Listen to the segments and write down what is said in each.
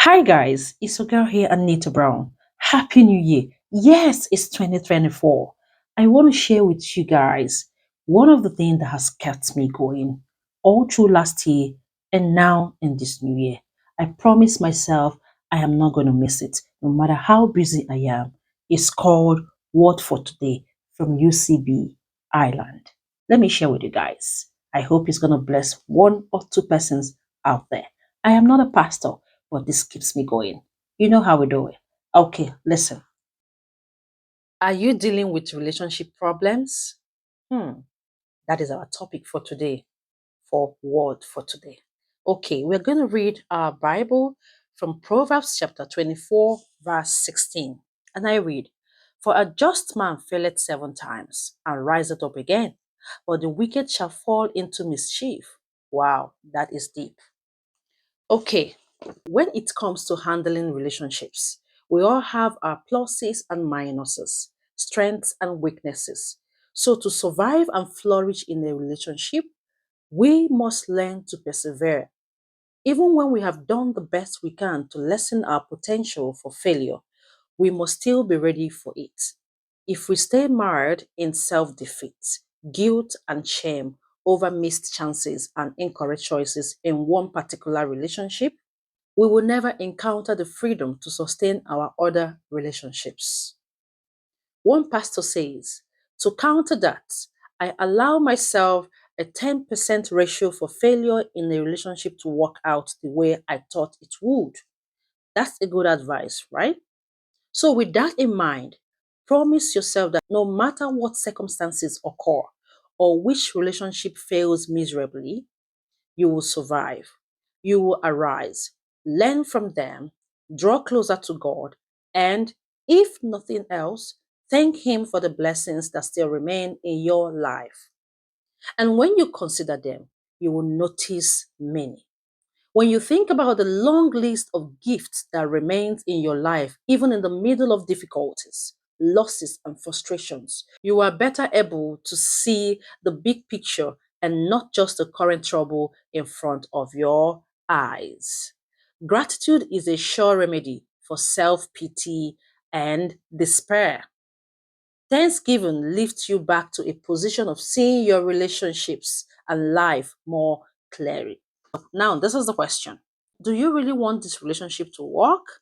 Hi guys, it's your girl here, anitabrown. Happy New Year. Yes, it's 2024. I want to share with you guys one of the things that has kept me going all through last year and now in this new year. I promise myself I am not going to miss it, no matter how busy I am. It's called Word for Today from UCB Ireland. Let me share with you guys. I hope it's going to bless one or two persons out there. I am not a pastor, but this keeps me going. You know how we do it. Okay, listen. Are you dealing with relationship problems? That is our topic for today, for Word for Today. Okay, we're going to read our Bible from Proverbs chapter 24, verse 16. And I read, For a just man faileth 7 times and riseth up again, but the wicked shall fall into mischief. Wow, that is deep. Okay, when it comes to handling relationships, we all have our pluses and minuses, strengths and weaknesses. So, to survive and flourish in a relationship, we must learn to persevere. Even when we have done the best we can to lessen our potential for failure, we must still be ready for it. If we stay mired in self defeat, guilt, and shame over missed chances and incorrect choices in one particular relationship, we will never encounter the freedom to sustain our other relationships. One pastor says, to counter that, I allow myself a 10% ratio for failure in a relationship to work out the way I thought it would. That's a good advice, right? So, with that in mind, promise yourself that no matter what circumstances occur or which relationship fails miserably, you will survive. You will arise, learn from them, draw closer to God, and if nothing else, thank Him for the blessings that still remain in your life. And when you consider them, you will notice many. When you think about the long list of gifts that remains in your life, even in the middle of difficulties, losses, and frustrations, you are better able to see the big picture and not just the current trouble in front of your eyes. Gratitude is a sure remedy for self pity and despair. Thanksgiving lifts you back to a position of seeing your relationships and life more clearly. Now, this is the question. Do you really want this relationship to work?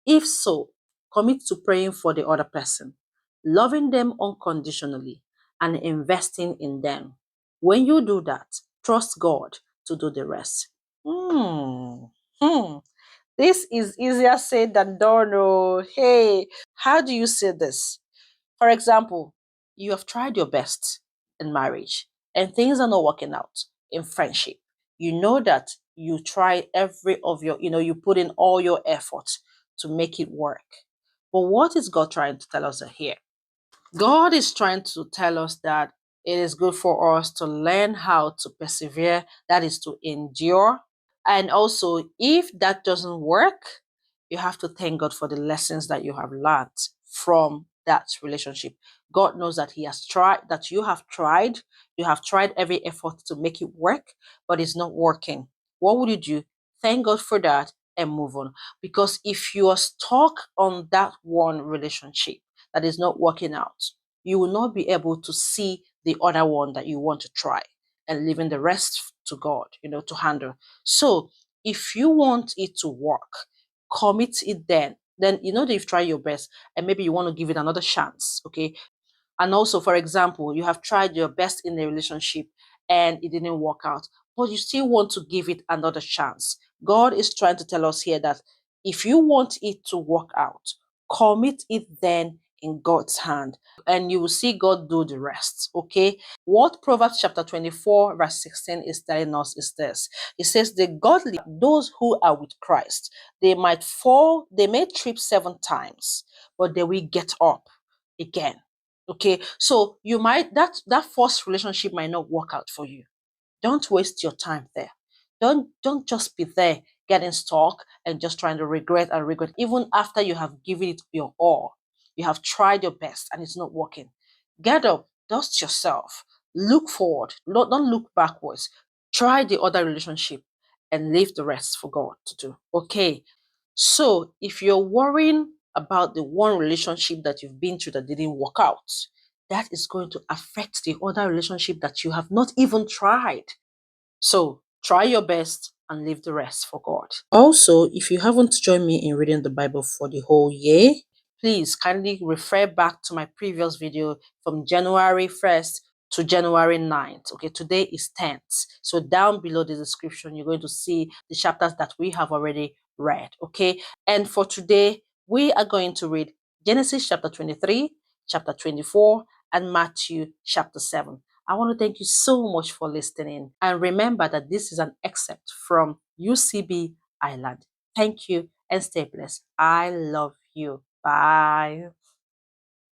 If so, commit to praying for the other person, loving them unconditionally, and investing in them. When you do that, trust God to do the rest. Hmm. Hmm. This is easier said than done. Oh, hey, how do you say this? For example, you have tried your best in marriage and things are not working out in friendship. You know that you try every of your, you put in all your effort to make it work. But what is God trying to tell us here? God is trying to tell us that it is good for us to learn how to persevere, that is to endure. And also, if that doesn't work, you have to thank God for the lessons that you have learned from that relationship. God knows that He has tried, that you have tried every effort to make it work, but it's not working. What would you do? Thank God for that and move on. Because if you are stuck on that one relationship that is not working out, you will not be able to see the other one that you want to try and leaving the rest to God, to handle. So if you want it to work, commit it then. Then you know that you've tried your best and maybe you want to give it another chance. Okay. And also, for example, you have tried your best in a relationship and it didn't work out, but you still want to give it another chance. God is trying to tell us here that if you want it to work out, commit it then in God's hand and you will see God do the rest. Okay. What Proverbs chapter 24, verse 16 is telling us is this. It says, the godly, those who are with Christ, they might fall, they may trip 7 times, but they will get up again. Okay, so you might that first relationship might not work out for you. Don't waste your time there. Don't just be there getting stuck and just trying to regret and regret even after you have given it your all. You have tried your best and it's not working. Get up, dust yourself, look forward, don't look backwards. Try the other relationship and leave the rest for God to do. Okay. So if you're worrying about the one relationship that you've been through that didn't work out, that is going to affect the other relationship that you have not even tried. So try your best and leave the rest for God. Also, if you haven't joined me in reading the Bible for the whole year, please kindly refer back to my previous video from January 1st to January 9th. Okay, today is 10th. So down below the description, you're going to see the chapters that we have already read. Okay, and for today, we are going to read Genesis chapter 23, chapter 24, and Matthew chapter 7. I want to thank you so much for listening. And remember that this is an excerpt from UCB Island. Thank you and stay blessed. I love you. Bye.